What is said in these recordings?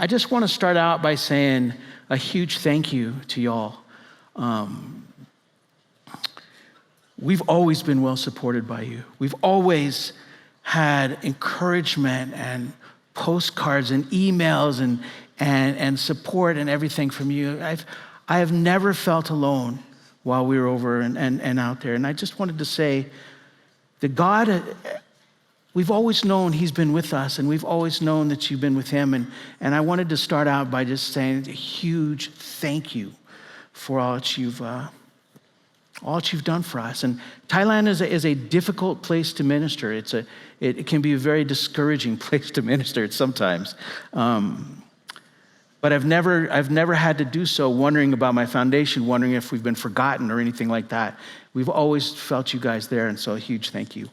I just want to start out by saying a huge thank you to y'all. We've always been well supported by you. We've always had encouragement and postcards and emails and support and everything from you. I have never felt alone while we were over and out there. And I just wanted to say that God, we've always known he's been with us, and we've always known that you've been with him. And I wanted to start out by just saying a huge thank you for all that you've done for us. And Thailand is a difficult place to minister. It can be a very discouraging place to minister sometimes. But I've never had to do so wondering about my foundation, wondering if we've been forgotten or anything like that. We've always felt you guys there, and so a huge thank you.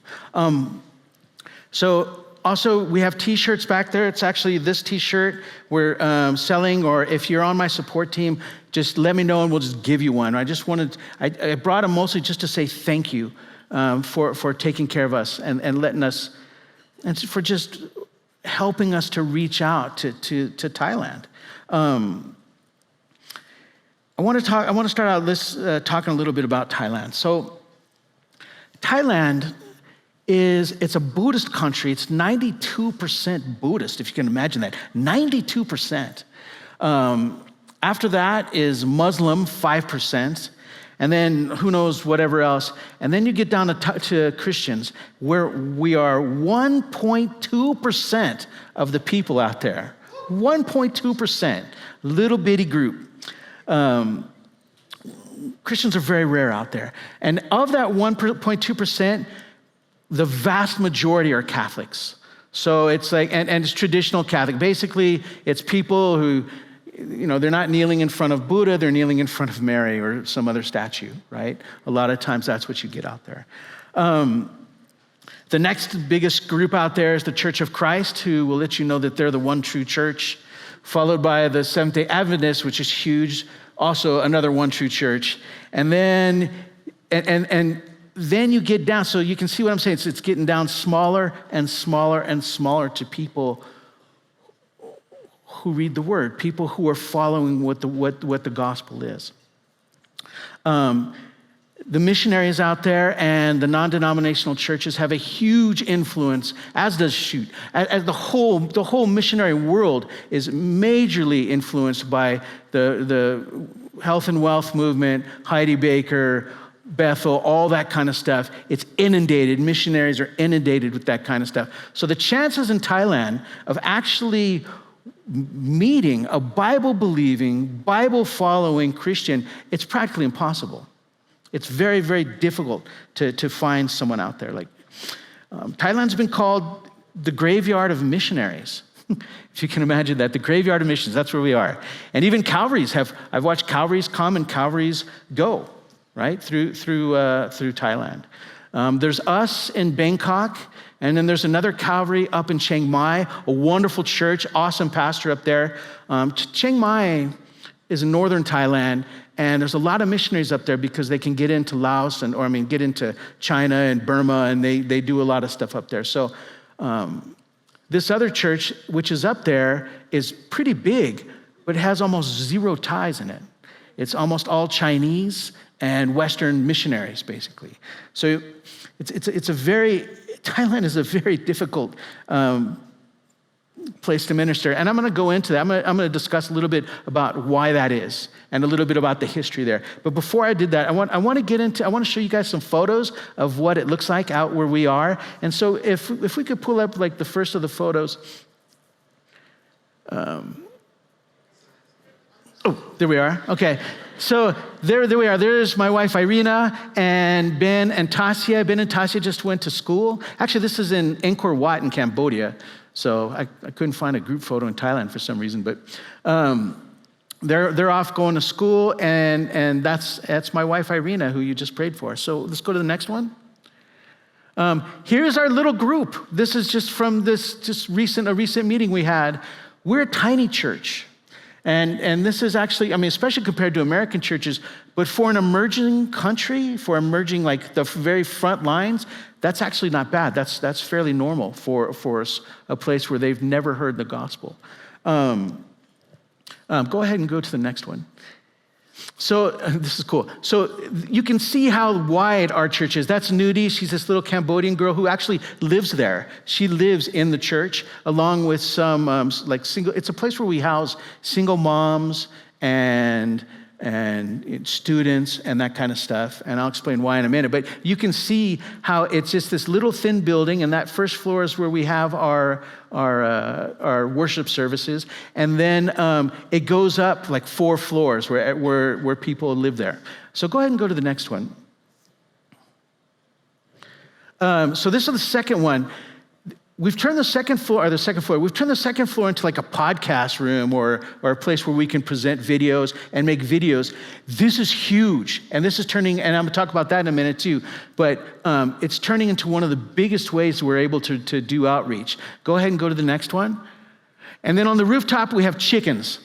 So also, we have t-shirts back there. It's actually this t-shirt we're selling, or if you're on my support team, just let me know and we'll just give you one. I brought them mostly just to say thank you for taking care of us and letting us, and for just helping us to reach out to Thailand. I want to start out talking a little bit about Thailand. So Thailand it's a Buddhist country. It's 92% Buddhist, if you can imagine that. 92%. After that is Muslim, 5%. And then who knows, whatever else. And then you get down to Christians, where we are 1.2% of the people out there. 1.2%, little bitty group. Christians are very rare out there. And of that 1.2%, the vast majority are Catholics. So it's like, and it's traditional Catholic. Basically, it's people who, they're not kneeling in front of Buddha, they're kneeling in front of Mary or some other statue, right? A lot of times that's what you get out there. The next biggest group out there is the Church of Christ, who will let you know that they're the one true church, followed by the Seventh-day Adventists, which is huge, also another one true church. And then, then you get down, so you can see what I'm saying. It's getting down smaller and smaller and smaller to people who read the word, people who are following what the gospel is. The missionaries out there and the non-denominational churches have a huge influence, as does as the whole missionary world is majorly influenced by the health and wealth movement, Heidi Baker, Bethel, all that kind of stuff. It's inundated. Missionaries are inundated with that kind of stuff. So the chances in Thailand of actually meeting a Bible-believing, Bible-following Christian, it's practically impossible. It's very, very difficult to find someone out there. Thailand's been called the graveyard of missionaries. If you can imagine that, the graveyard of missions, that's where we are. And even Calvaries I've watched Calvaries come and Calvaries go, right, through Thailand. There's us in Bangkok, and then there's another Calvary up in Chiang Mai, a wonderful church, awesome pastor up there. Chiang Mai is in northern Thailand, and there's a lot of missionaries up there because they can get into Laos get into China and Burma, and they do a lot of stuff up there. So this other church, which is up there, is pretty big, but it has almost zero Thais in it. It's almost all Chinese and Western missionaries, basically. So Thailand is a very difficult place to minister. And I'm going to go into that. I'm going to discuss a little bit about why that is and a little bit about the history there. But before I did that, I want to show you guys some photos of what it looks like out where we are. And so if we could pull up the first of the photos. There we are. Okay. So there we are. There's my wife, Irina, and Ben and Tasia. Ben and Tasia just went to school. Actually, this is in Angkor Wat in Cambodia. So I couldn't find a group photo in Thailand for some reason, but they're off going to school, and that's my wife, Irina, who you just prayed for. So let's go to the next one. Here's our little group. This is just from a recent meeting we had. We're a tiny church. And this is actually, especially compared to American churches, but for an emerging country, for emerging the very front lines, that's actually not bad. That's fairly normal for a place where they've never heard the gospel. Go ahead and go to the next one. So this is cool. So you can see how wide our church is. That's Nudie. She's this little Cambodian girl who actually lives there. She lives in the church along with some single. It's a place where we house single moms and students and that kind of stuff. And I'll explain why in a minute. But you can see how it's just this little thin building, and that first floor is where we have our worship services. And then it goes up like 4 floors where people live there. So go ahead and go to the next one. So this is the second one. We've turned the second floor into like a podcast room or a place where we can present videos and make videos. This is huge. And this is turning, and I'm gonna talk about that in a minute too, but it's turning into one of the biggest ways we're able to do outreach. Go ahead and go to the next one. And then on the rooftop, we have chickens.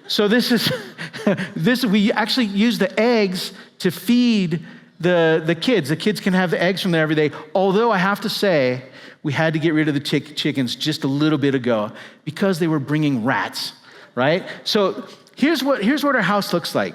So we actually use the eggs to feed the kids. The kids can have the eggs from there every day. Although I have to say, we had to get rid of the chickens just a little bit ago because they were bringing rats, right? So here's what our house looks like.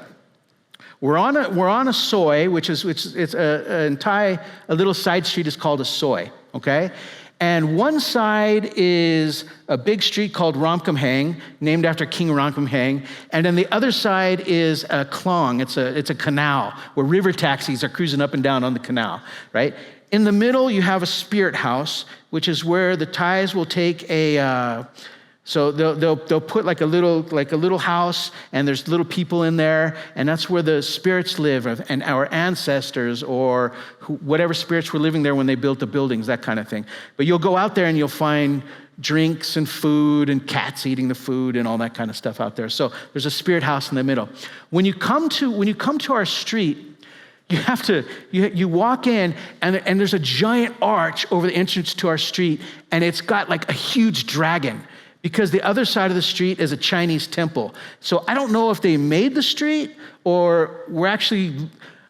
We're on a soy, which it's in Thai, a little side street is called a soy, okay? And one side is a big street called Ramkhamhaeng, named after King Ramkhamhaeng. And then the other side is a klong. It's a canal where river taxis are cruising up and down on the canal, right? In the middle, you have a spirit house, which is where the Thais will take so they'll put like a little house, and there's little people in there, and that's where the spirits live, and our ancestors or whatever spirits were living there when they built the buildings, that kind of thing. But you'll go out there and you'll find drinks and food and cats eating the food and all that kind of stuff out there. So there's a spirit house in the middle. When you come to our street, you walk in and there's a giant arch over the entrance to our street, and it's got like a huge dragon because the other side of the street is a Chinese temple. So I don't know if they made the street or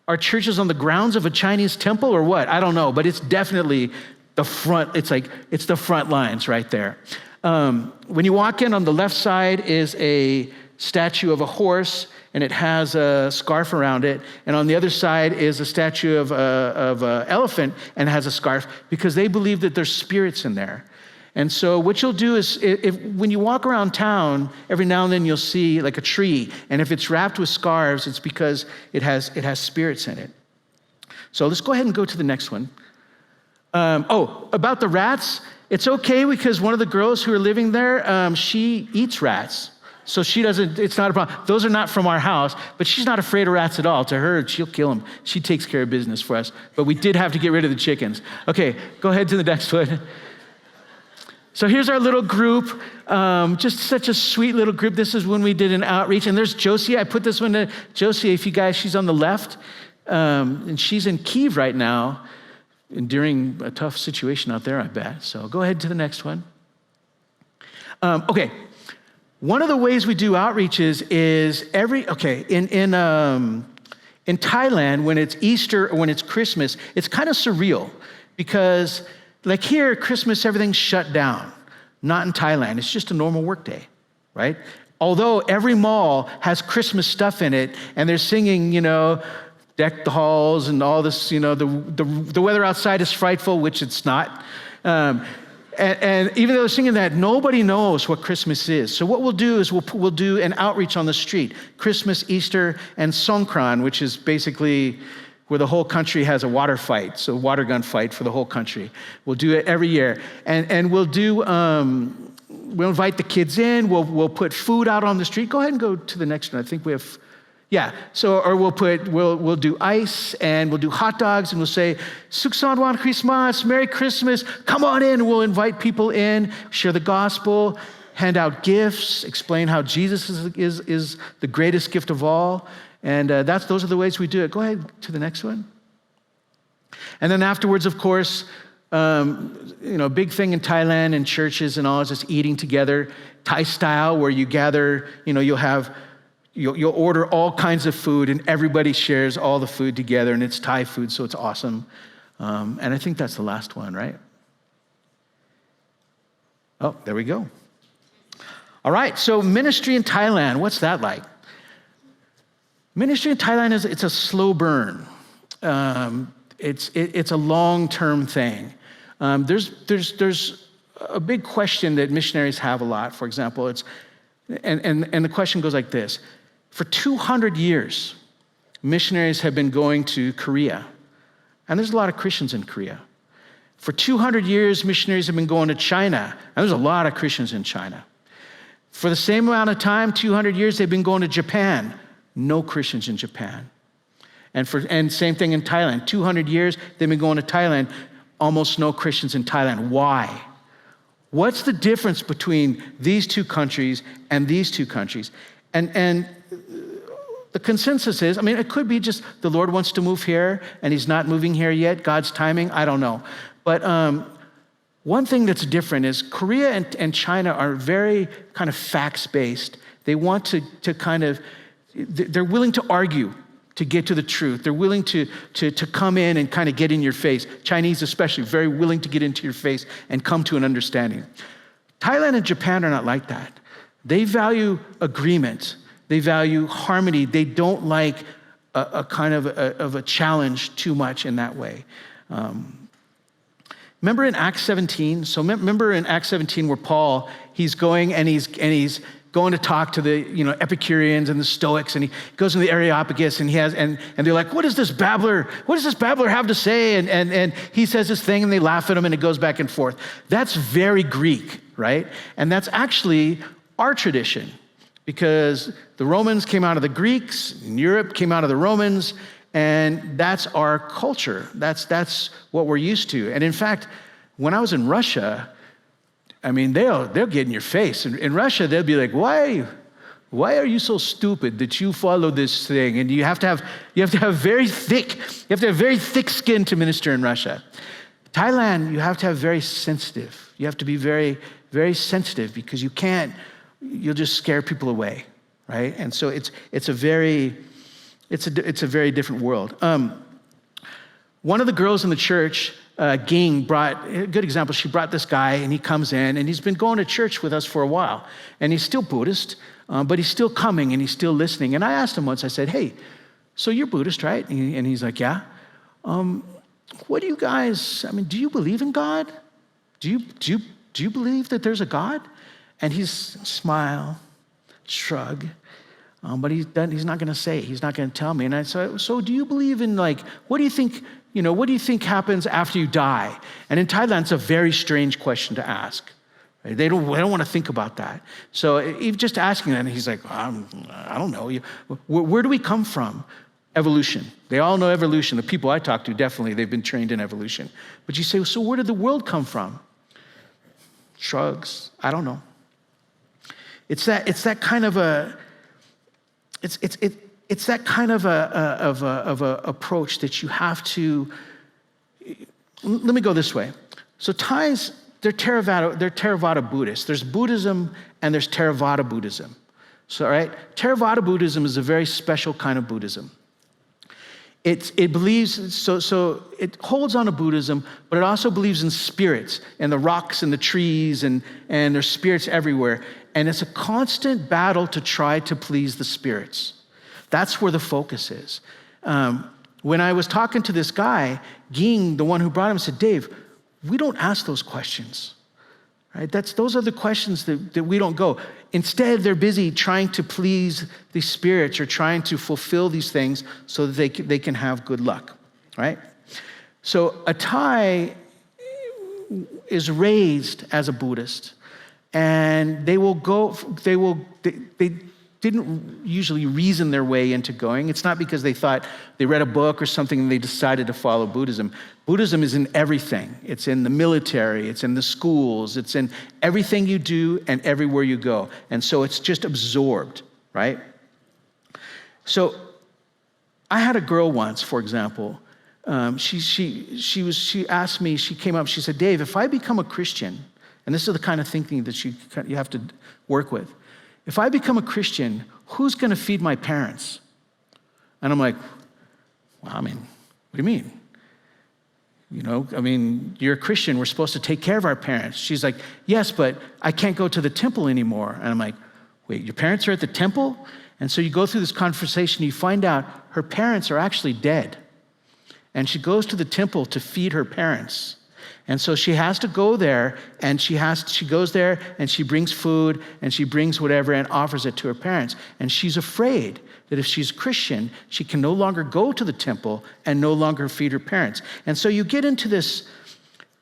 our church is on the grounds of a Chinese temple or what. I don't know, but it's definitely the front. It's the front lines right there. When you walk in, on the left side is a statue of a horse, and it has a scarf around it. And on the other side is a statue of an elephant, and it has a scarf because they believe that there's spirits in there. And so what you'll do is, when you walk around town, every now and then you'll see like a tree, and if it's wrapped with scarves, it's because it has spirits in it. So let's go ahead and go to the next one. About the rats, it's okay because one of the girls who are living there, she eats rats. So it's not a problem. Those are not from our house, but she's not afraid of rats at all. To her, she'll kill them. She takes care of business for us. But we did have to get rid of the chickens. Okay, go ahead to the next one. So here's our little group. Just such a sweet little group. This is when we did an outreach. And there's Josie. I put this one to Josie, if you guys, she's on the left. And she's in Kyiv right now, enduring a tough situation out there, I bet. So go ahead to the next one. Okay. One of the ways we do outreaches is in Thailand, when it's Easter or when it's Christmas, it's kind of surreal because like here, Christmas, everything's shut down. Not in Thailand. It's just a normal work day, right? Although every mall has Christmas stuff in it and they're singing, deck the halls and all this, the weather outside is frightful, which it's not. And even though they're singing that, nobody knows what Christmas is. So what we'll do is we'll do an outreach on the street, Christmas, Easter, and Songkran, which is basically where the whole country has a water fight, so water gun fight for the whole country. We'll do it every year. And we'll do, we'll invite the kids in, we'll put food out on the street. Go ahead and go to the next one. I think we have, or we'll do ice and we'll do hot dogs and we'll say, Suksan Christmas, Merry Christmas, come on in. We'll invite people in, share the gospel, hand out gifts, explain how Jesus is the greatest gift of all. And those are the ways we do it. Go ahead to the next one. And then afterwards, of course, a big thing in Thailand and churches and all is just eating together, Thai style, where you gather, you'll order all kinds of food and everybody shares all the food together, and it's Thai food, so it's awesome. And I think that's the last one, right? Oh, there we go. All right, so ministry in Thailand, what's that like? Ministry in Thailand it's a slow burn. It's a long-term thing. There's a big question that missionaries have a lot. For example, and the question goes like this: for 200 years, missionaries have been going to Korea, and there's a lot of Christians in Korea. For 200 years, missionaries have been going to China, and there's a lot of Christians in China. For the same amount of time, 200 years, they've been going to Japan. No Christians in Japan. And same thing in Thailand. 200 years, they've been going to Thailand. Almost no Christians in Thailand. Why? What's the difference between these two countries and these two countries? And the consensus is, it could be just the Lord wants to move here and he's not moving here yet, God's timing, I don't know. But one thing that's different is Korea and China are very kind of facts-based. They want to kind of, they're willing to argue to get to the truth. They're willing to come in and kind of get in your face. Chinese especially, very willing to get into your face and come to an understanding. Thailand and Japan are not like that. They value agreement. They value harmony. They don't like a kind of a challenge too much in that way. Remember in Acts 17? So remember in Acts 17 where Paul, he's going and he's going to talk to the Epicureans and the Stoics, and he goes to the Areopagus, and they're like, what does this babbler have to say? And he says this thing, and they laugh at him, and it goes back and forth. That's very Greek, right? And that's actually our tradition, because the Romans came out of the Greeks, and Europe came out of the Romans, and that's our culture. That's what we're used to. And in fact, when I was in Russia, they'll get in your face. In Russia, they'll be like, why are you so stupid that you follow this thing? And you have to have very thick skin to minister in Russia. Thailand, you have to have very sensitive. You have to be very, very sensitive, because you'll just scare people away, right? And so it's a very different world. One of the girls in the church, Ging, brought a good example. She brought this guy, and he comes in, and he's been going to church with us for a while, and he's still Buddhist, but he's still coming, and he's still listening. And I asked him once, I said, hey, so you're Buddhist, right? And he's like, yeah. What do you guys, do you believe in God? Do you believe that there's a God? And he's smile, shrug, but he's not going to say. He's not going to tell me. And I said, so do you believe in, what do you think happens after you die? And in Thailand, it's a very strange question to ask. Right? They don't want to think about that. So even just asking that, and he's like, I don't know. Where do we come from? Evolution. They all know evolution. The people I talk to, definitely, they've been trained in evolution. But you say, so where did the world come from? Shrugs. I don't know. It's that kind of a approach that you have to. Let me go this way. So Thais, they're Theravada Buddhists. There's Buddhism and there's Theravada Buddhism. So, right, Theravada Buddhism is a very special kind of Buddhism. It believes, so it holds on to Buddhism, but it also believes in spirits and the rocks and the trees, and there's spirits everywhere. And it's a constant battle to try to please the spirits. That's where the focus is. When I was talking to this guy, Ging, the one who brought him, said, Dave, we don't ask those questions. Right? Those are the questions that we don't go. Instead, they're busy trying to please the spirits or trying to fulfill these things so that they can have good luck, right? So a Thai is raised as a Buddhist, and they didn't usually reason their way into going. It's not because they thought they read a book or something and they decided to follow Buddhism. Buddhism is in everything. It's in the military, it's in the schools, it's in everything you do and everywhere you go. And so it's just absorbed, right? So I had a girl once, for example, she asked me, she came up, she said, Dave, if I become a Christian, and this is the kind of thinking that you have to work with, if I become a Christian, who's going to feed my parents? And I'm like, well, what do you mean? You're a Christian. We're supposed to take care of our parents. She's like, yes, but I can't go to the temple anymore. And I'm like, wait, your parents are at the temple? And so you go through this conversation, you find out her parents are actually dead. And she goes to the temple to feed her parents. And so she has to go there, and she goes there, and she brings food, and she brings whatever, and offers it to her parents. And she's afraid that if she's Christian, she can no longer go to the temple and no longer feed her parents. And so you get into this,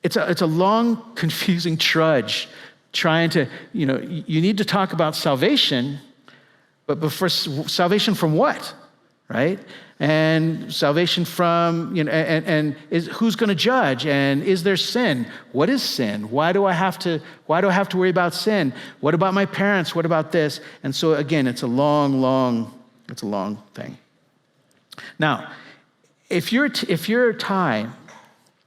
it's a long, confusing trudge, trying to, you need to talk about salvation, but for salvation from what, right? And salvation from, who's going to judge? And is there sin? What is sin? Why do I have to worry about sin? What about my parents? What about this? And so again, it's a long thing. Now, if you're a Thai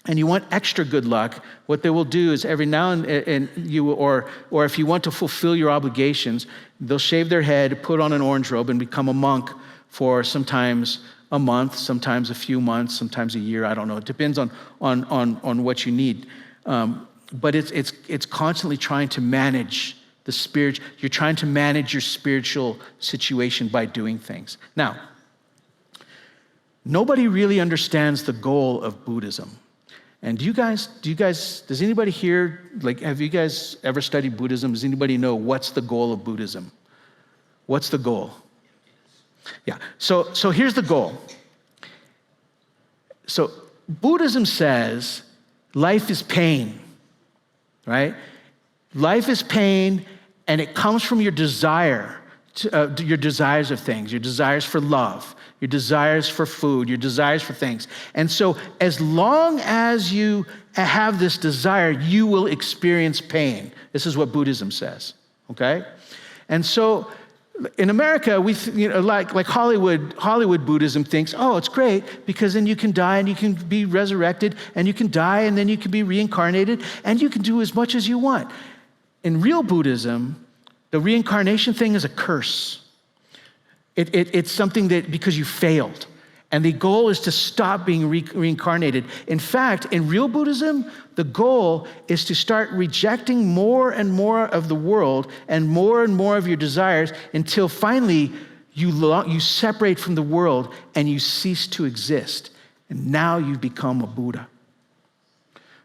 and you want extra good luck, what they will do is every now and you, or if you want to fulfill your obligations, they'll shave their head, put on an orange robe, and become a monk for sometimes a month, sometimes a few months, sometimes a year. I don't know. It depends on what you need. But it's constantly trying to manage the spirit. You're trying to manage your spiritual situation by doing things. Now, nobody really understands the goal of Buddhism. And does anybody here, have you guys ever studied Buddhism? Does anybody know what's the goal of Buddhism? What's the goal? Yeah, so here's the goal. So Buddhism says life is pain, right? Life is pain, and it comes from your desire, your desires of things, your desires for love, your desires for food, your desires for things. And so as long as you have this desire, you will experience pain. This is what Buddhism says, okay? And so in America, like Hollywood Buddhism thinks, oh, it's great because then you can die and you can be resurrected, and you can die and then you can be reincarnated, and you can do as much as you want. In real Buddhism, the reincarnation thing is a curse. It's something that because you failed. And the goal is to stop being reincarnated. In fact, in real Buddhism, the goal is to start rejecting more and more of the world and more of your desires until finally you separate from the world and you cease to exist. And now you've become a Buddha.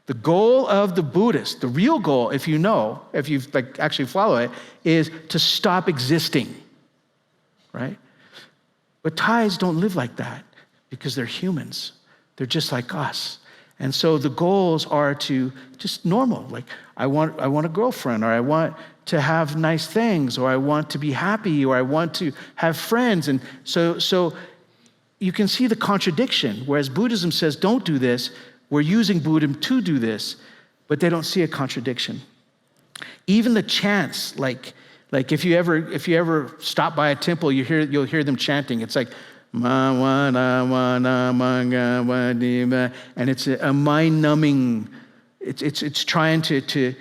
The goal of the Buddhist, the real goal, if you actually follow it, is to stop existing, right? But Thais don't live like that because they're humans. They're just like us. And so the goals are to just normal, like I want a girlfriend, or I want to have nice things, or I want to be happy, or I want to have friends. And so you can see the contradiction, whereas Buddhism says don't do this, we're using Buddhism to do this, but they don't see a contradiction. Even the chants, like if you ever stop by a temple, you'll hear them chanting. It's like and it's a mind-numbing. It's trying to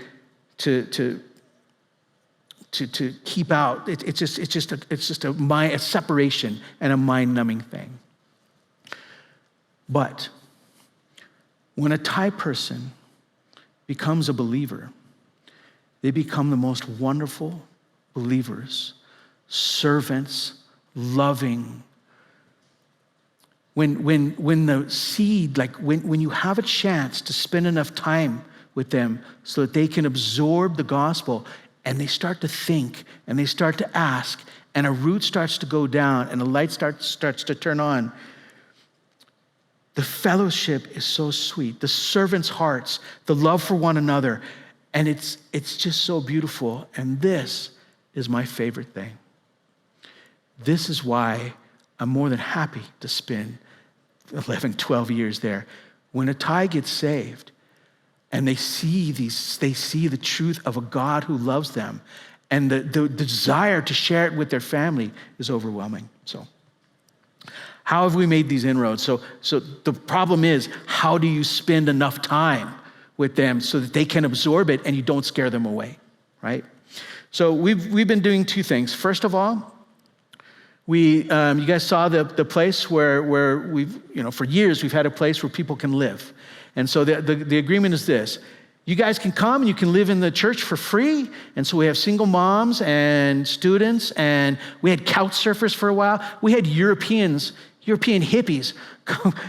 keep out. It's just a separation and a mind-numbing thing. But when a Thai person becomes a believer, they become the most wonderful believers, servants, loving. When the seed, when you have a chance to spend enough time with them so that they can absorb the gospel, and they start to think and they start to ask, and a root starts to go down and a light starts to turn on, the fellowship is so sweet. The servants' hearts, the love for one another, and it's just so beautiful. And this is my favorite thing. This is why I'm more than happy to spend 11, 12 years there. When a Thai gets saved and they see the truth of a God who loves them, and the desire to share it with their family is overwhelming. So how have we made these inroads? So the problem is, how do you spend enough time with them so that they can absorb it and you don't scare them away, right? So we've been doing two things. First of all, you guys saw the place where we've, for years we've had a place where people can live. And so the agreement is this. You guys can come and you can live in the church for free. And so we have single moms and students, and we had couch surfers for a while. We had European hippies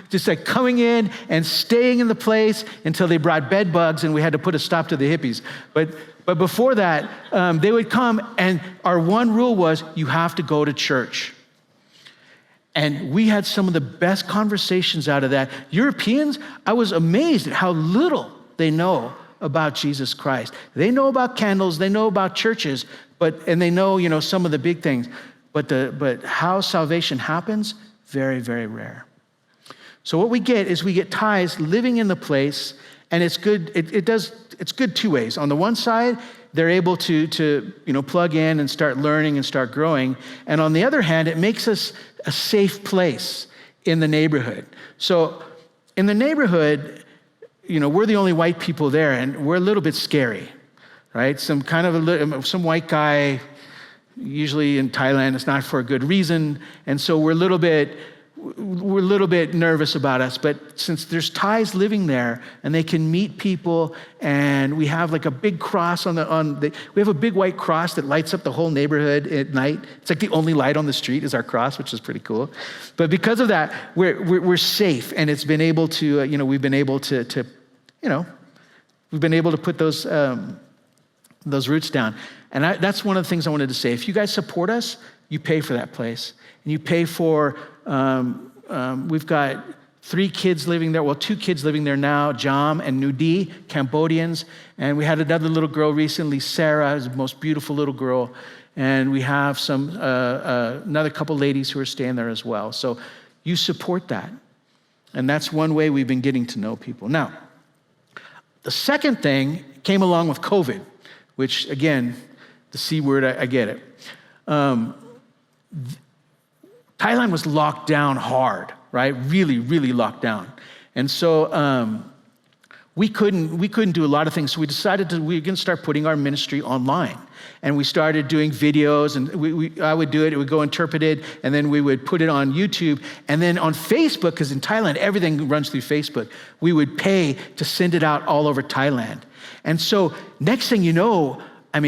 just like coming in and staying in the place until they brought bed bugs and we had to put a stop to the hippies. But before that, they would come, and our one rule was you have to go to church. And we had some of the best conversations out of that. Europeans, I was amazed at how little they know about Jesus Christ. They know about candles, they know about churches, and they know, some of the big things. But how salvation happens, very, very rare. So what we get is we get Thais living in the place, and it's good. It's good two ways. On the one side, they're able to plug in and start learning and start growing. And on the other hand, it makes us a safe place in the neighborhood. So in the neighborhood, we're the only white people there, and we're a little bit scary, right? Some white guy, usually in Thailand, it's not for a good reason, and so we're a little bit nervous about us. But since there's Thais living there, and they can meet people, and we have like a big cross we have a big white cross that lights up the whole neighborhood at night. It's like the only light on the street is our cross, which is pretty cool. But because of that, we're safe, and it's been able to we've been able to put those roots down. And that's one of the things I wanted to say. If you guys support us, you pay for that place, and you pay for. We've got 3 kids living there. Well, 2 kids living there now, Jam and Nudi, Cambodians. And we had another little girl recently, Sarah, who's the most beautiful little girl. And we have another couple ladies who are staying there as well. So you support that. And that's one way we've been getting to know people. Now, the second thing came along with COVID, which again, the C word, I get it. Thailand was locked down hard, right? Really, really locked down. And so we couldn't do a lot of things. So we decided we were going to start putting our ministry online. And we started doing videos, and I would do it. It would go interpreted, and then we would put it on YouTube. And then on Facebook, because in Thailand, everything runs through Facebook, we would pay to send it out all over Thailand. And so next thing you know, I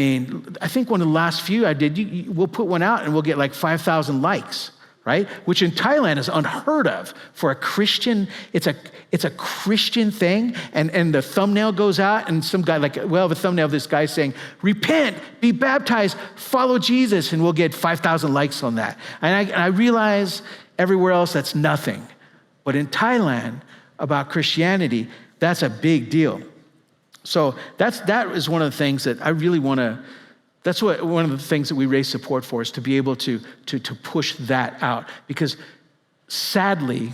think one of the last few I did, we'll put one out, and we'll get like 5,000 likes. Right? Which in Thailand is unheard of for a Christian. It's a Christian thing, and the thumbnail goes out, and some guy the thumbnail of this guy saying, repent, be baptized, follow Jesus, and we'll get 5,000 likes on that. And I realize everywhere else that's nothing. But in Thailand, about Christianity, that's a big deal. So that is one of the things that I really want to. That's one of the things that we raise support for, is to be able to push that out. Because sadly,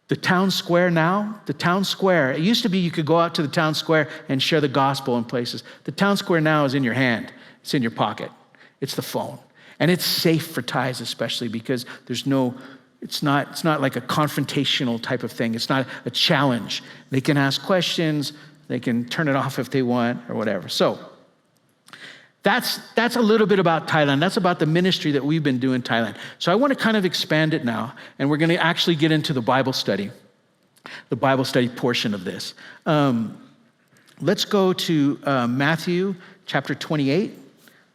the town square, it used to be you could go out to the town square and share the gospel in places. The town square now is in your hand. It's in your pocket. It's the phone. And it's safe for Thais especially, because it's not like a confrontational type of thing. It's not a challenge. They can ask questions. They can turn it off if they want or whatever. So, That's a little bit about Thailand. That's about the ministry that we've been doing in Thailand. So I want to kind of expand it now, and we're going to actually get into the Bible study portion of this. Let's go to Matthew chapter 28,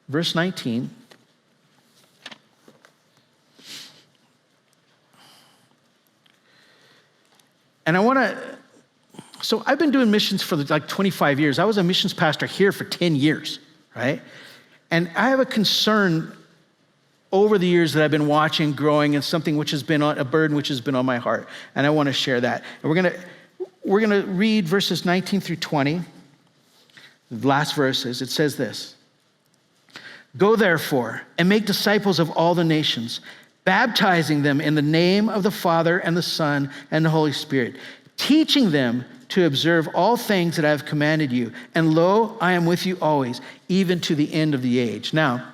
verse 19. And so I've been doing missions for like 25 years. I was a missions pastor here for 10 years. Right? And I have a concern over the years that I've been watching growing, and something which has been a burden which has been on my heart. And I want to share that. And we're gonna read verses 19 through 20, the last verses. It says this: Go therefore and make disciples of all the nations, baptizing them in the name of the Father and the Son and the Holy Spirit, teaching them to observe all things that I have commanded you. And lo, I am with you always, even to the end of the age. Now,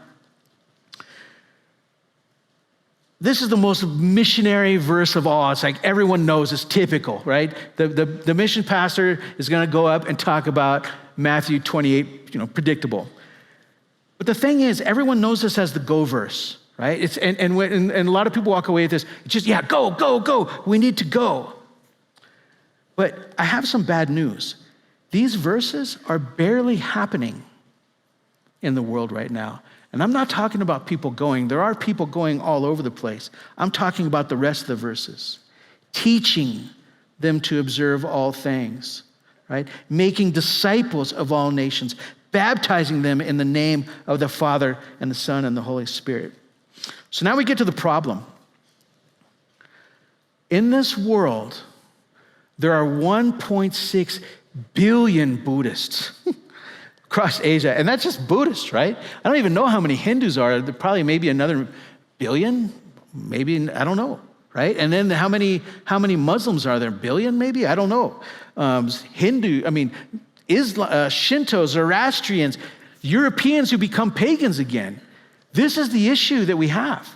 this is the most missionary verse of all. It's like everyone knows, it's typical, right? The mission pastor is going to go up and talk about Matthew 28, predictable. But the thing is, everyone knows this as the go verse, right? And a lot of people walk away with this, go. We need to go. But I have some bad news. These verses are barely happening in the world right now. And I'm not talking about people going. There are people going all over the place. I'm talking about the rest of the verses. Teaching them to observe all things, right? Making disciples of all nations, baptizing them in the name of the Father and the Son and the Holy Spirit. So now we get to the problem. In this world, there are 1.6 billion Buddhists across Asia. And that's just Buddhists, right? I don't even know how many Hindus are. There probably maybe another billion, maybe, I don't know, right? And then how many Muslims are there? Billion, maybe? I don't know. Shinto, Zoroastrians, Europeans who become pagans again. This is the issue that we have.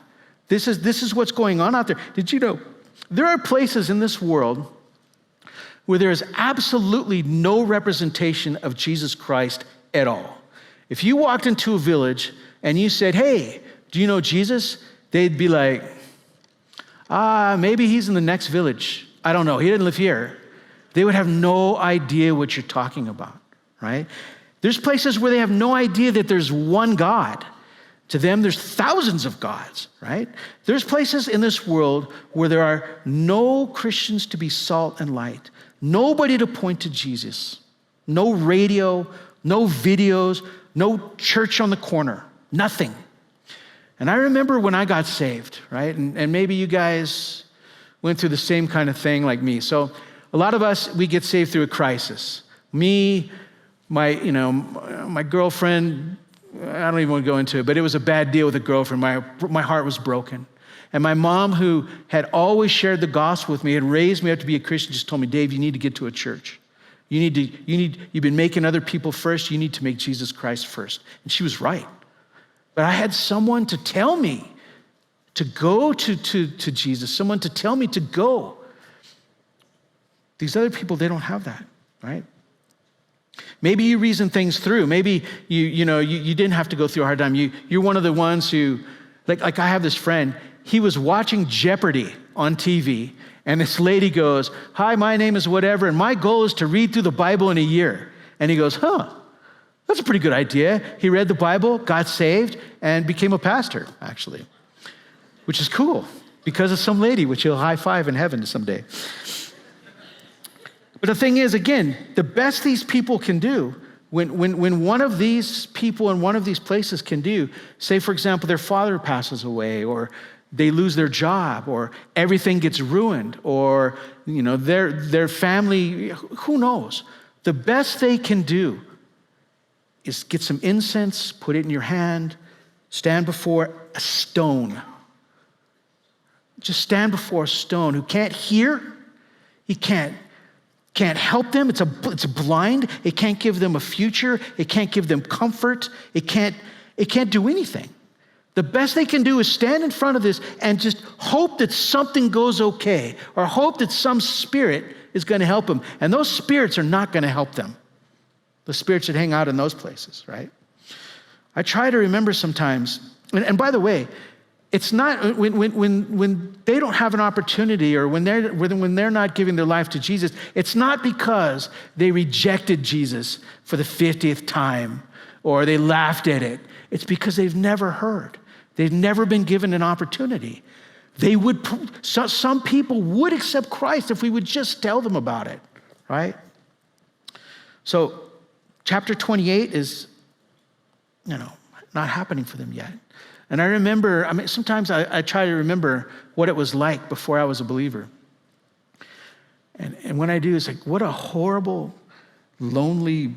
This is what's going on out there. Did you know there are places in this world where there is absolutely no representation of Jesus Christ at all? If you walked into a village and you said, hey, do you know Jesus? They'd be like, maybe he's in the next village. I don't know. He didn't live here. They would have no idea what you're talking about, right? There's places where they have no idea that there's one God. To them, there's thousands of gods, right? There's places in this world where there are no Christians to be salt and light, nobody to point to Jesus, no radio, no videos, no church on the corner, nothing. And I remember when I got saved, right? And maybe you guys went through the same kind of thing like me. So a lot of us, we get saved through a crisis. Me, my girlfriend, I don't even want to go into it, but it was a bad deal with a girlfriend. My heart was broken. And my mom, who had always shared the gospel with me, had raised me up to be a Christian, just told me, Dave, you need to get to a church. You've been making other people first. You need to make Jesus Christ first. And she was right. But I had someone to tell me to go to Jesus, someone to tell me to go. These other people, they don't have that, right? Maybe you reason things through. Maybe you didn't have to go through a hard time. You're one of the ones who, like I have this friend, he was watching Jeopardy on TV, and this lady goes, hi, my name is whatever, and my goal is to read through the Bible in a year. And he goes, that's a pretty good idea. He read the Bible, got saved, and became a pastor, actually, which is cool because of some lady, which he'll high five in heaven someday. But the thing is, again, the best these people can do, when one of these people in one of these places can do, say, for example, their father passes away, or they lose their job, or everything gets ruined, or their family, who knows? The best they can do is get some incense, put it in your hand, stand before a stone. Just stand before a stone who can't hear, he can't help them. It's blind. It can't give them a future. It can't give them comfort. It can't do anything. The best they can do is stand in front of this and just hope that something goes okay, or hope that some spirit is going to help them. And those spirits are not going to help them. The spirits that hang out in those places, right? I try to remember sometimes, and by the way, it's not when they don't have an opportunity, or when they're not giving their life to Jesus, it's not because they rejected Jesus for the 50th time or they laughed at it. It's because they've never heard. They've never been given an opportunity. Some people would accept Christ if we would just tell them about it, right? So chapter 28 is, not happening for them yet. And I remember, sometimes I try to remember what it was like before I was a believer. And when I do, it's like, what a horrible, lonely,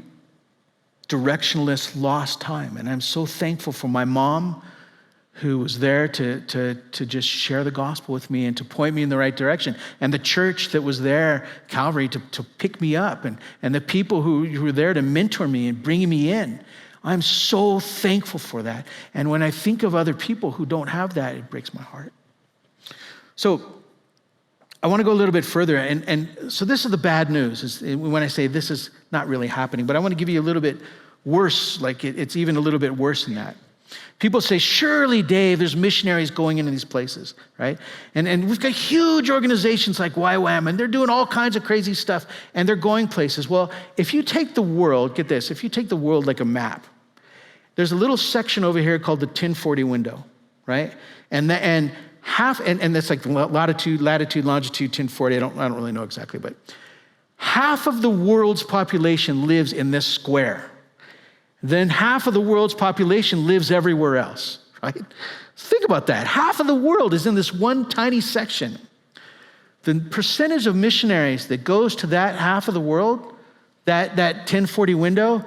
directionless, lost time. And I'm so thankful for my mom, who was there to just share the gospel with me and to point me in the right direction. And the church that was there, Calvary, to pick me up. And the people who were there to mentor me and bring me in. I'm so thankful for that. And when I think of other people who don't have that, it breaks my heart. So I want to go a little bit further. And so this is the bad news, is when I say this is not really happening. But I want to give you a little bit worse, like it's even a little bit worse than that. People say, surely, Dave, there's missionaries going into these places, right? And we've got huge organizations like YWAM, and they're doing all kinds of crazy stuff, and they're going places. Well, if you take the world, get this, if you take the world like a map, there's a little section over here called the 1040 window, right? And that's like latitude, longitude, 1040. I don't really know exactly, but half of the world's population lives in this square. Then half of the world's population lives everywhere else, right? Think about that. Half of the world is in this one tiny section. The percentage of missionaries that goes to that half of the world, that 1040 window,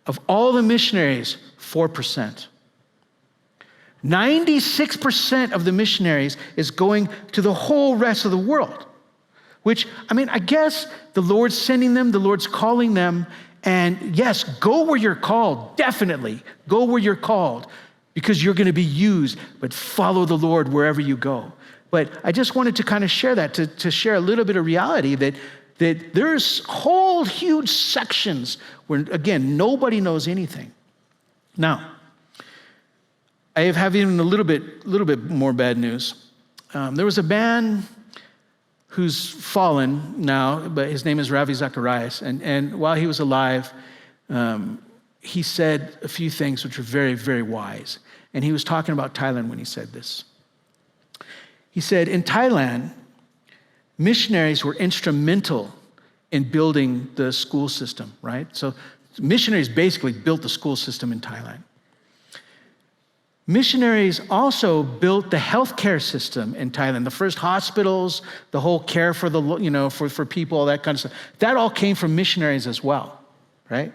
of all the missionaries, 4%. 96% of the missionaries is going to the whole rest of the world, which, I guess the Lord's sending them, the Lord's calling them, and yes, go where you're called, definitely. Go where you're called because you're going to be used, but follow the Lord wherever you go. But I just wanted to kind of share that, to share a little bit of reality that there's whole huge sections where, again, nobody knows anything. Now, I have even a little bit more bad news. There was a man who's fallen now, but his name is Ravi Zacharias. And while he was alive, he said a few things which were very, very wise. And he was talking about Thailand when he said this. He said, in Thailand, missionaries were instrumental in building the school system, right? So missionaries basically built the school system in Thailand. Missionaries also built the healthcare system in Thailand, the first hospitals, the whole care for for people, all that kind of stuff. That all came from missionaries as well, right?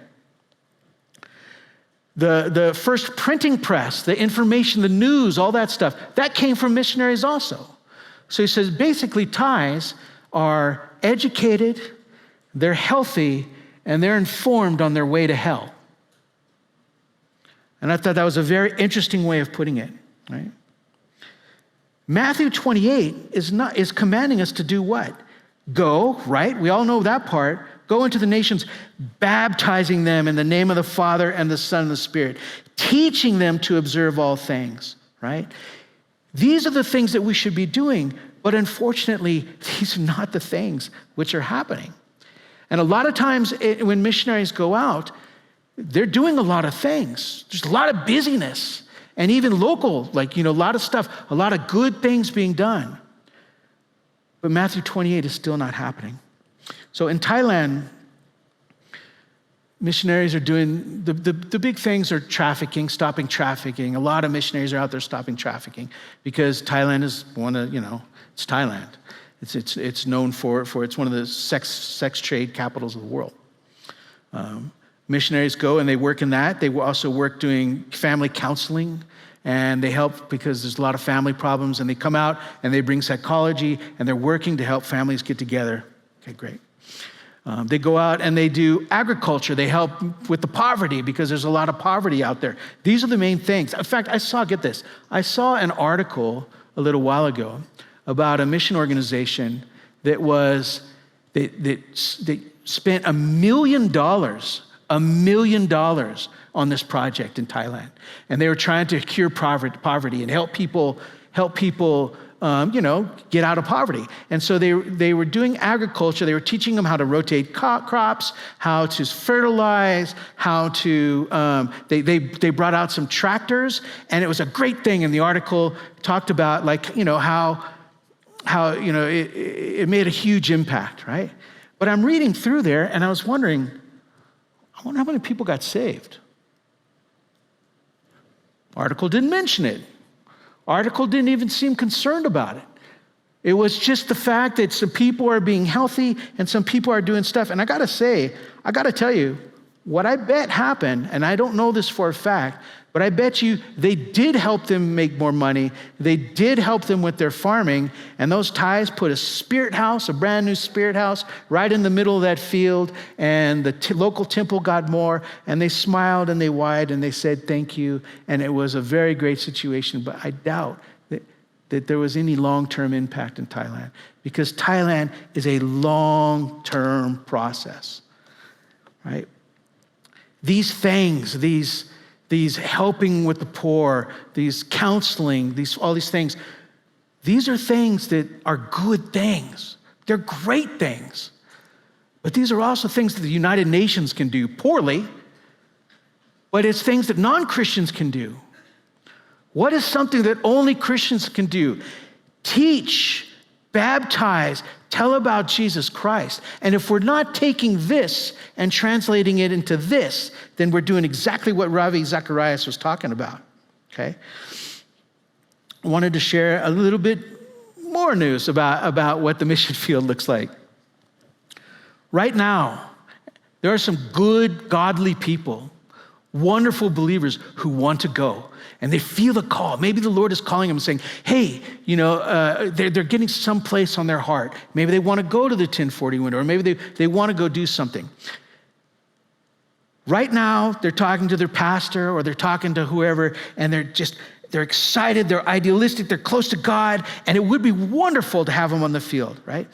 The first printing press, the information, the news, all that stuff, that came from missionaries also. So he says basically Thais are educated, they're healthy, and they're informed on their way to hell. And I thought that was a very interesting way of putting it, right? Matthew 28 is commanding us to do what? Go, right? We all know that part. Go into the nations, baptizing them in the name of the Father and the Son and the Spirit, teaching them to observe all things, right? These are the things that we should be doing, but unfortunately, these are not the things which are happening. And a lot of times when missionaries go out, they're doing a lot of things. There's a lot of busyness and even local, a lot of stuff, a lot of good things being done. But Matthew 28 is still not happening. So in Thailand, missionaries are doing, the big things are trafficking, stopping trafficking. A lot of missionaries are out there stopping trafficking because Thailand is it's Thailand. It's known for it's one of the sex trade capitals of the world. Missionaries go and they work in that. They also work doing family counseling, and they help because there's a lot of family problems, and they come out and they bring psychology, and they're working to help families get together. Okay, great. They go out and they do agriculture. They help with the poverty because there's a lot of poverty out there. These are the main things. In fact, I saw an article a little while ago about a mission organization that spent $1 million on this project in Thailand. And they were trying to cure poverty and help people get out of poverty. And so they were doing agriculture. They were teaching them how to rotate crops, how to fertilize, how to, they brought out some tractors, and it was a great thing. And the article talked about how it made a huge impact, right? But I'm reading through there and I was wondering, I wonder how many people got saved. Article didn't mention it. Article didn't even seem concerned about it. It was just the fact that some people are being healthy and some people are doing stuff. And I got to tell you, what I bet happened, and I don't know this for a fact, but I bet you they did help them make more money. They did help them with their farming. And those Thais put a brand new spirit house right in the middle of that field. And the local temple got more. And they smiled and they whined and they said, thank you. And it was a very great situation. But I doubt that there was any long-term impact in Thailand, because Thailand is a long-term process, right? These things, these helping with the poor, these counseling, all these things. These are things that are good things. They're great things. But these are also things that the United Nations can do poorly, but it's things that non-Christians can do. What is something that only Christians can do? Teach, baptize, tell about Jesus Christ. And if we're not taking this and translating it into this, then we're doing exactly what Ravi Zacharias was talking about, okay? I wanted to share a little bit more news about what the mission field looks like. Right now, there are some good, godly people, wonderful believers who want to go. And they feel the call. Maybe the Lord is calling them saying, hey, they're getting someplace on their heart. Maybe they want to go to the 1040 window, or maybe they want to go do something. Right now, they're talking to their pastor or they're talking to whoever, and they're excited, they're idealistic, they're close to God, and it would be wonderful to have them on the field, right?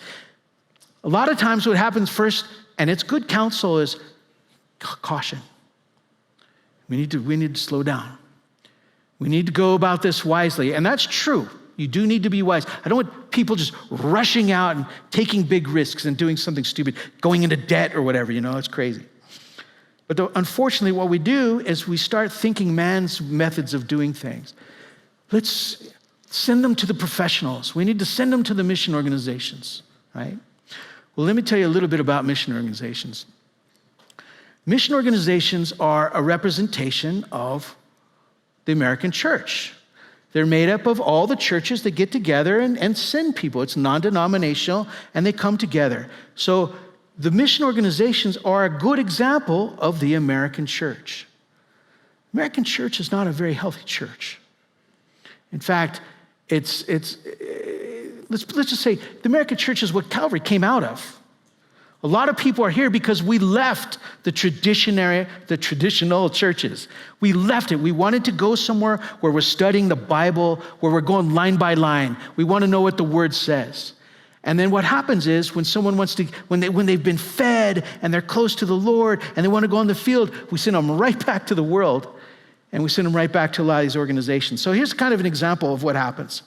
A lot of times what happens first, and it's good counsel, is caution. We need to slow down. We need to go about this wisely. And that's true. You do need to be wise. I don't want people just rushing out and taking big risks and doing something stupid, going into debt or whatever, it's crazy. But unfortunately, what we do is we start thinking man's methods of doing things. Let's send them to the professionals. We need to send them to the mission organizations, right? Well, let me tell you a little bit about mission organizations. Mission organizations are a representation of the American church. They're made up of all the churches that get together and send people. It's non-denominational, and they come together. So the mission organizations are a good example of the American church. American church is not a very healthy church. In fact, let's just say the American church is what Calvary came out of. A lot of people are here because we left the traditional churches. We left it. We wanted to go somewhere where we're studying the Bible, where we're going line by line. We want to know what the Word says. And then what happens is when someone wants to, when they've been fed and they're close to the Lord and they want to go on the field, we send them right back to the world, and we send them right back to a lot of these organizations. So here's kind of an example of what happens.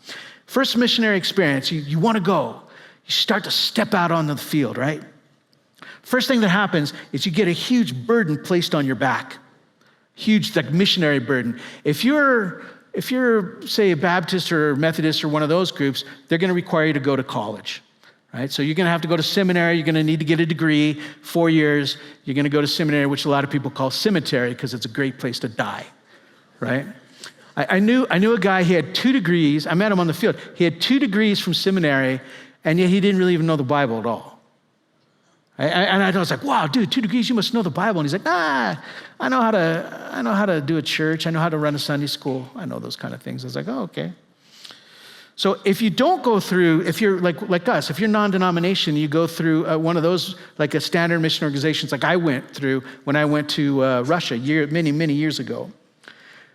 First missionary experience, you want to go. You start to step out on the field, right? First thing that happens is you get a huge burden placed on your back. Huge, like missionary burden. If you're, say, a Baptist or Methodist or one of those groups, they're going to require you to go to college, right? So you're going to have to go to seminary. You're going to need to get a degree, 4 years. You're going to go to seminary, which a lot of people call cemetery because it's a great place to die, right? I knew a guy, he had 2 degrees. I met him on the field. He had 2 degrees from seminary, and yet he didn't really even know the Bible at all. And I was like, wow, dude, 2 degrees, you must know the Bible. And he's like, I know how to do a church. I know how to run a Sunday school. I know those kind of things. I was like, oh, okay. So if you don't go through, if you're like us, if you're non-denomination, you go through one of those, like a standard mission organizations like I went through when I went to Russia many, many years ago.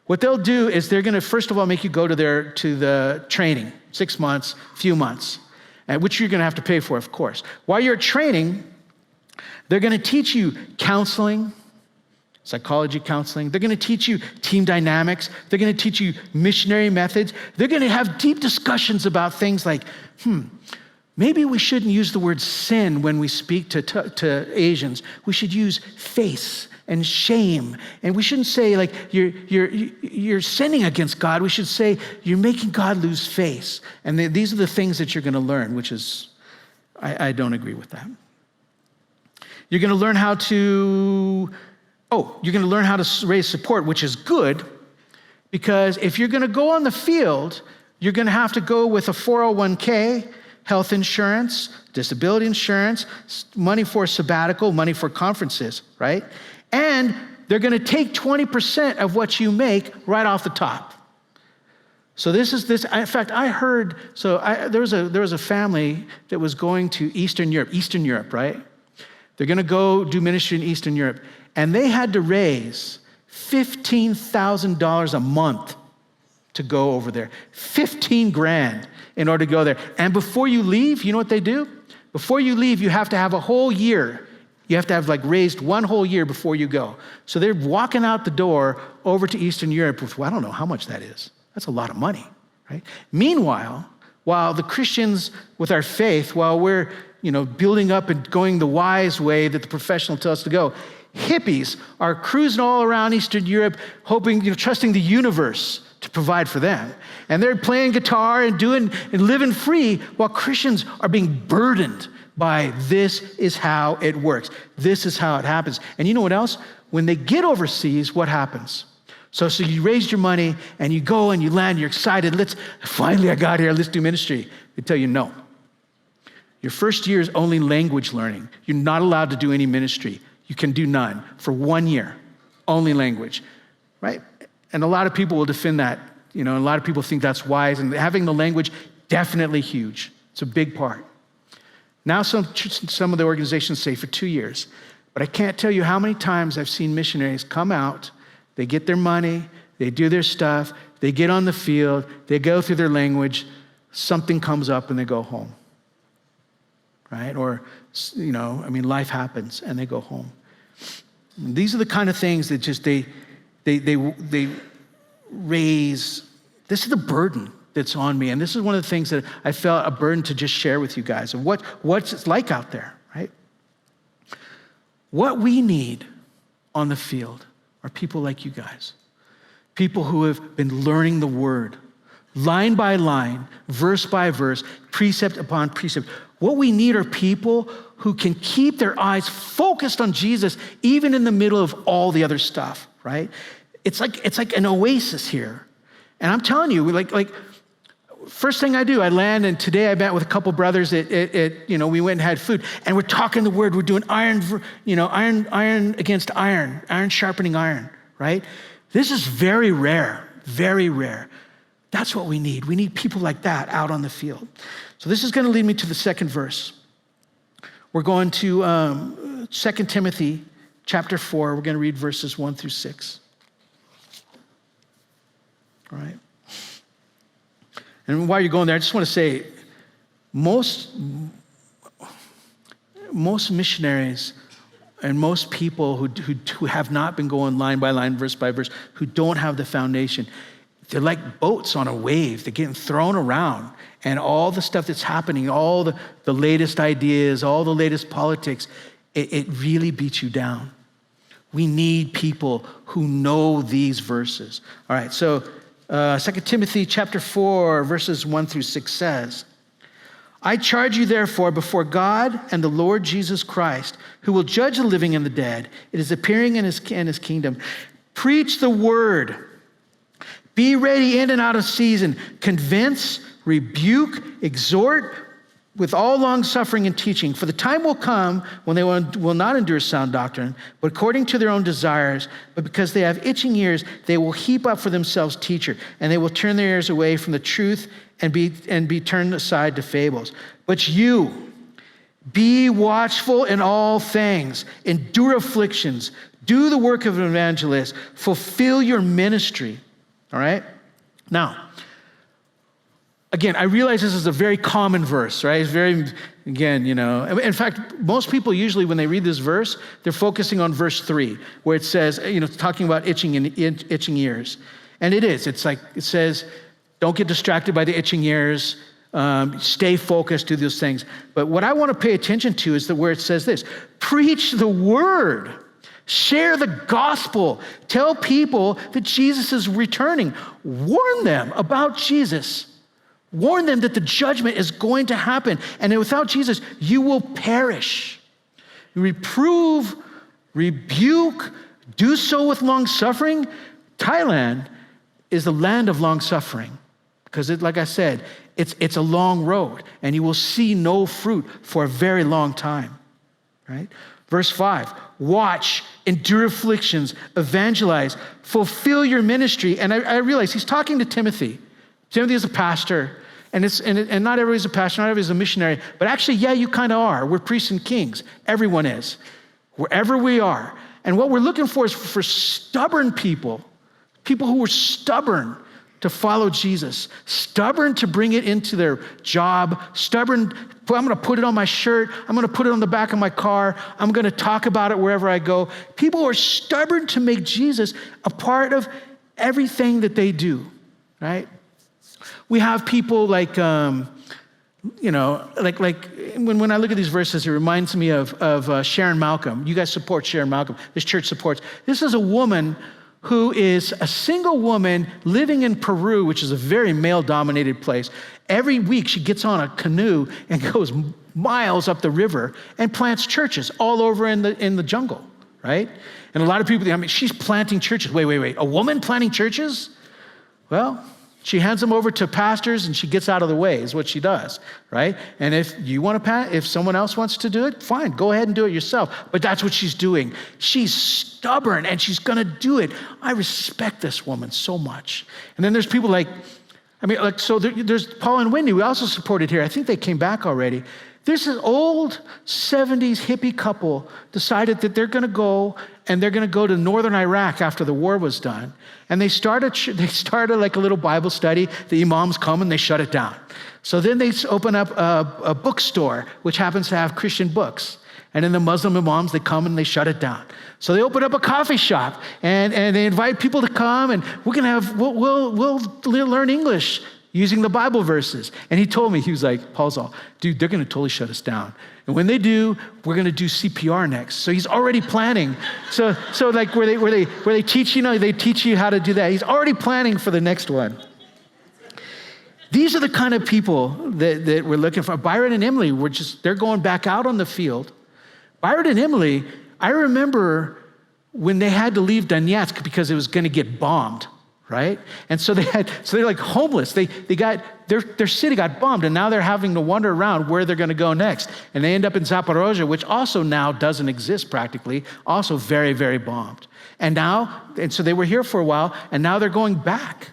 What they'll do is they're going to, first of all, make you go to the training, 6 months, few months, which you're going to have to pay for, of course. While you're training, they're going to teach you counseling, psychology counseling. They're going to teach you team dynamics. They're going to teach you missionary methods. They're going to have deep discussions about things like, maybe we shouldn't use the word sin when we speak to Asians. We should use face and shame. And we shouldn't say like you're sinning against God. We should say you're making God lose face. And these are the things that you're going to learn, which is, I don't agree with that. You're going to learn how to raise support, which is good, because if you're going to go on the field, you're going to have to go with a 401k, health insurance, disability insurance, money for sabbatical, money for conferences, right? And they're going to take 20% of what you make right off the top. So in fact, I heard, there was a family that was going to Eastern Europe, right? They're going to go do ministry in Eastern Europe. And they had to raise $15,000 a month to go over there. 15 grand in order to go there. And before you leave, you know what they do? Before you leave, you have to have a whole year You have to have raised one whole year before you go. So they're walking out the door over to Eastern Europe with, well, I don't know how much that is. That's a lot of money, right? Meanwhile, while the Christians with our faith, while we're, building up and going the wise way that the professional tells us to go, hippies are cruising all around Eastern Europe, hoping, trusting the universe to provide for them. And they're playing guitar and living free while Christians are being burdened by this is how it works. This is how it happens. And you know what else? When they get overseas, what happens? So you raised your money and you go and you land, you're excited. Finally I got here, let's do ministry. They tell you no. Your first year is only language learning. You're not allowed to do any ministry. You can do none for 1 year, only language, right? And a lot of people will defend that. A lot of people think that's wise, and having the language, definitely huge. It's a big part. Now some of the organizations say for 2 years, but I can't tell you how many times I've seen missionaries come out, they get their money, they do their stuff, they get on the field, they go through their language, something comes up and they go home, right? Or, life happens and they go home. These are the kind of things that just they raise. This is the burden that's on me. And this is one of the things that I felt a burden to just share with you guys of what's it's like out there, right? What we need on the field are people like you guys. People who have been learning the word, line by line, verse by verse, precept upon precept. What we need are people who can keep their eyes focused on Jesus, even in the middle of all the other stuff, right? It's like an oasis here. And I'm telling you, first thing I do, I land, and today I met with a couple brothers we went and had food, and we're talking the word, we're doing iron against iron sharpening iron, right? This is very rare, very rare. That's what we need. We need people like that out on the field. So this is going to lead me to the second verse. We're going to 2 Timothy chapter 4. We're going to read verses 1 through 6. All right. And while you're going there, I just want to say, most missionaries and most people who have not been going line by line, verse by verse, who don't have the foundation, they're like boats on a wave. They're getting thrown around. And all the stuff that's happening, all the latest ideas, all the latest politics, it really beats you down. We need people who know these verses. All right, so 2 Timothy chapter 4, verses 1 through 6 says, I charge you therefore before God and the Lord Jesus Christ, who will judge the living and the dead. It is appearing in his kingdom. Preach the word. Be ready in and out of season. Convince, rebuke, exhort with all long suffering and teaching. For the time will come when they will not endure sound doctrine, but according to their own desires. But because they have itching ears, they will heap up for themselves teacher, and they will turn their ears away from the truth and be turned aside to fables. But you, be watchful in all things, endure afflictions, do the work of an evangelist, fulfill your ministry. All right? Now, again, I realize this is a very common verse, right? It's very, again, in fact, most people usually when they read this verse, they're focusing on verse 3, where it says, it's talking about itching ears. And it is. It's like, it says, don't get distracted by the itching ears, stay focused, do those things. But what I want to pay attention to is where it says this, preach the word. Share the gospel. Tell people that Jesus is returning. Warn them about Jesus. Warn them that the judgment is going to happen. And that without Jesus, you will perish. Reprove, rebuke, do so with long suffering. Thailand is the land of long suffering. Because like I said, it's a long road. And you will see no fruit for a very long time. Right? Verse 5, watch, endure afflictions, evangelize, fulfill your ministry. And I realize he's talking to Timothy. Timothy is a pastor, and not everybody's a pastor, not everybody's a missionary, but actually, yeah, you kind of are. We're priests and kings. Everyone is, wherever we are. And what we're looking for is for stubborn people who are stubborn to follow Jesus, stubborn to bring it into their job, stubborn, I'm gonna put it on my shirt, I'm gonna put it on the back of my car, I'm gonna talk about it wherever I go. People who are stubborn to make Jesus a part of everything that they do, right? We have people like, when I look at these verses, it reminds me of Sharon Malcolm. You guys support Sharon Malcolm. This church supports. This is a woman who is a single woman living in Peru, which is a very male-dominated place. Every week she gets on a canoe and goes miles up the river and plants churches all over in the jungle, right? And a lot of people, she's planting churches. Wait, a woman planting churches? Well, she hands them over to pastors and she gets out of the way is what she does, right? And if someone else wants to do it, fine, go ahead and do it yourself. But that's what she's doing. She's stubborn and she's gonna do it. I respect this woman so much. And then there's people there's Paul and Wendy, we also supported here. I think they came back already. There's an old 70s hippie couple decided that they're gonna go to northern Iraq after the war was done. And they started like a little Bible study. The imams come and they shut it down. So then they open up a bookstore, which happens to have Christian books. And then the Muslim imams, they come and they shut it down. So they open up a coffee shop and they invite people to come and we'll learn English using the Bible verses. And he told me, he was like, Paul's all, dude, they're gonna totally shut us down. And when they do, we're gonna do CPR next. So he's already planning. So like where they teach, they teach you how to do that. He's already planning for the next one. These are the kind of people that we're looking for. Byron and Emily, they're going back out on the field. Byron and Emily, I remember when they had to leave Donetsk because it was gonna get bombed. Right? And so they're like homeless. Their city got bombed and now they're having to wander around where they're gonna go next. And they end up in Zaporozhye, which also now doesn't exist practically, also very, very bombed. And so they were here for a while and now they're going back.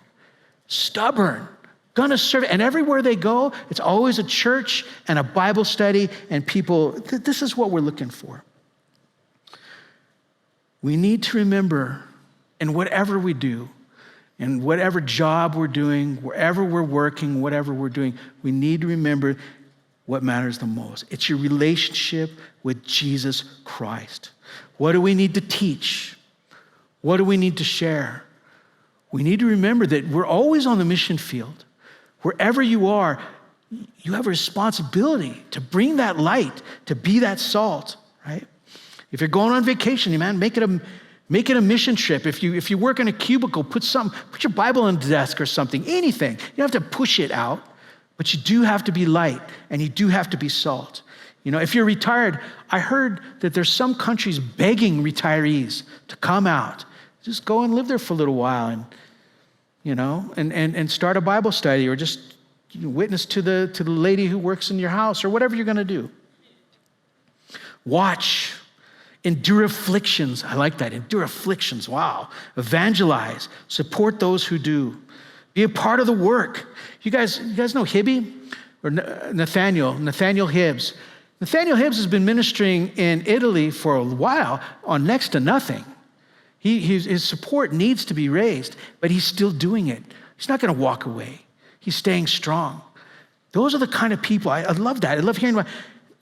Stubborn, gonna serve. And everywhere they go, it's always a church and a Bible study and people, this is what we're looking for. We need to remember in whatever we do, and whatever job we're doing, wherever we're working, whatever we're doing, we need to remember what matters the most. It's your relationship with Jesus Christ. What do we need to teach? What do we need to share? We need to remember that we're always on the mission field. Wherever you are, you have a responsibility to bring that light, to be that salt, right? If you're going on vacation, man, make it a mission trip. If you work in a cubicle, put your Bible on the desk or something, anything. You don't have to push it out, but you do have to be light and you do have to be salt. If you're retired, I heard that there's some countries begging retirees to come out, just go and live there for a little while and start a Bible study or just witness to the lady who works in your house or whatever you're gonna do. Watch. Endure afflictions. I like that. Endure afflictions. Wow. Evangelize. Support those who do. Be a part of the work. You guys know Hibby or Nathaniel Hibbs? Nathaniel Hibbs has been ministering in Italy for a while on next to nothing. His support needs to be raised, but he's still doing it. He's not going to walk away. He's staying strong. Those are the kind of people. I love that. I love hearing about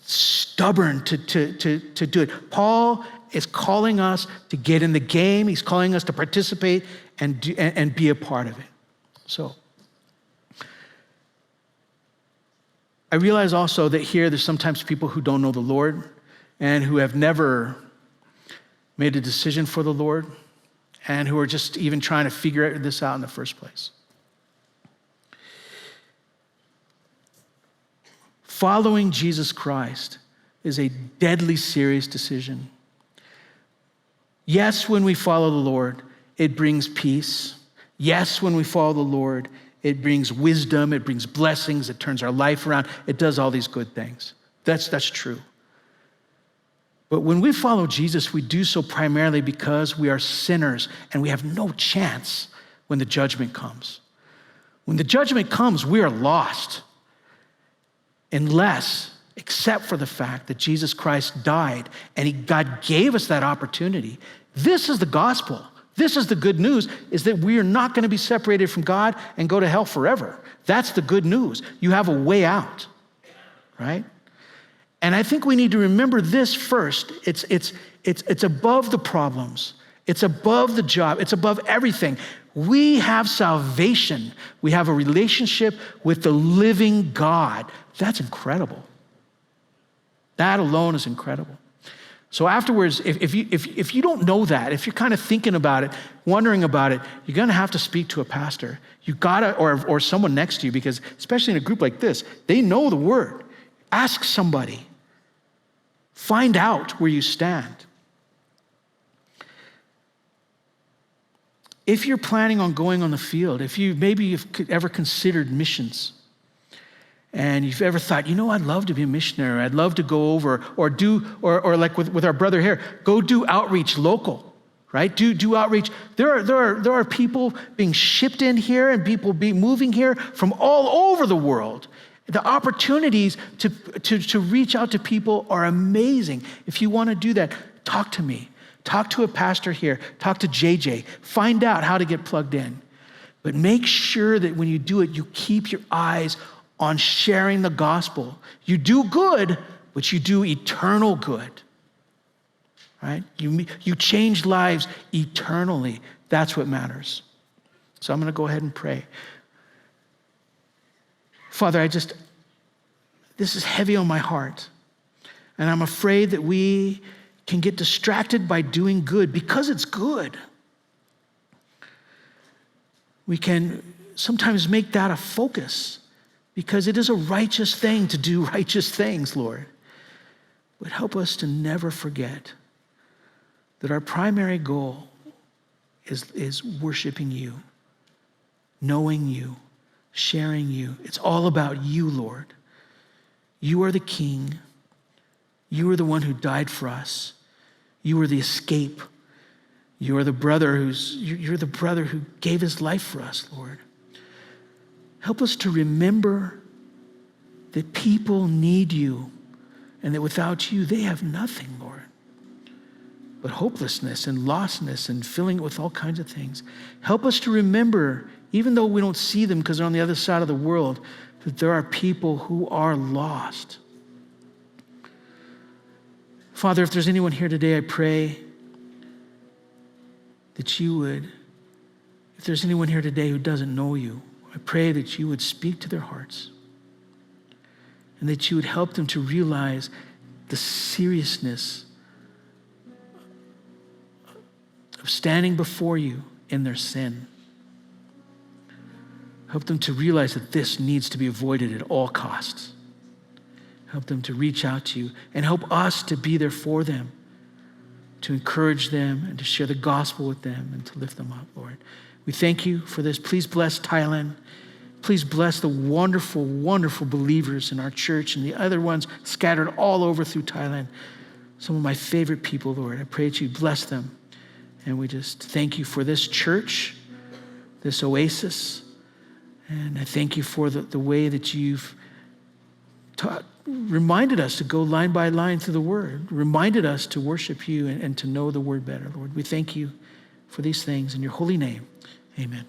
stubborn to do it. Paul is calling us to get in the game. He's calling us to participate and be a part of it. So I realize also that here there's sometimes people who don't know the Lord and who have never made a decision for the Lord and who are just even trying to figure this out in the first place. Following Jesus Christ is a deadly serious decision. Yes, when we follow the Lord, it brings peace. Yes, when we follow the Lord, it brings wisdom, it brings blessings, it turns our life around, it does all these good things. That's true. But when we follow Jesus, we do so primarily because we are sinners and we have no chance when the judgment comes. When the judgment comes, we are lost. Except for the fact that Jesus Christ died and God gave us that opportunity. This is the gospel. This is the good news, is that we are not going to be separated from God and go to hell forever. That's the good news. You have a way out, right? And I think we need to remember this first. It's above the problems. It's above the job. It's above everything. We have salvation. We have a relationship with the living God. That's incredible. That alone is incredible. So afterwards, if you don't know that, if you're kind of thinking about it, wondering about it, you're going to have to speak to a pastor. You gotta, or someone next to you, because especially in a group like this, they know the word. Ask somebody. Find out where you stand. If you're planning on going on the field, if you've ever considered missions, and you've ever thought, I'd love to be a missionary, I'd love to go over, or like with our brother here, go do outreach local, right? Do outreach. There are people being shipped in here and people moving here from all over the world. The opportunities to reach out to people are amazing. If you want to do that, talk to me. Talk to a pastor here. Talk to JJ. Find out how to get plugged in. But make sure that when you do it, you keep your eyes on sharing the gospel. You do good, but you do eternal good, right? You change lives eternally. That's what matters. So I'm going to go ahead and pray. Father, this is heavy on my heart. And I'm afraid that we can get distracted by doing good because it's good. We can sometimes make that a focus because it is a righteous thing to do righteous things, Lord. But help us to never forget that our primary goal is worshiping you, knowing you, sharing you. It's all about you, Lord. You are the King. You are the one who died for us. You are the escape. You are the brother you're the brother who gave his life for us, Lord. Help us to remember that people need you and that without you, they have nothing, Lord, but hopelessness and lostness and filling it with all kinds of things. Help us to remember, even though we don't see them because they're on the other side of the world, that there are people who are lost. Father, if there's anyone here today, I pray that you would, if there's anyone here today who doesn't know you, I pray that you would speak to their hearts and that you would help them to realize the seriousness of standing before you in their sin. Help them to realize that this needs to be avoided at all costs. Help them to reach out to you and help us to be there for them, to encourage them and to share the gospel with them and to lift them up, Lord. We thank you for this. Please bless Thailand. Please bless the wonderful, wonderful believers in our church and the other ones scattered all over through Thailand. Some of my favorite people, Lord. I pray that you bless them. And we just thank you for this church, this oasis. And I thank you for the way that you've reminded us to go line by line through the word, reminded us to worship you and to know the word better, Lord. We thank you for these things in your holy name. Amen.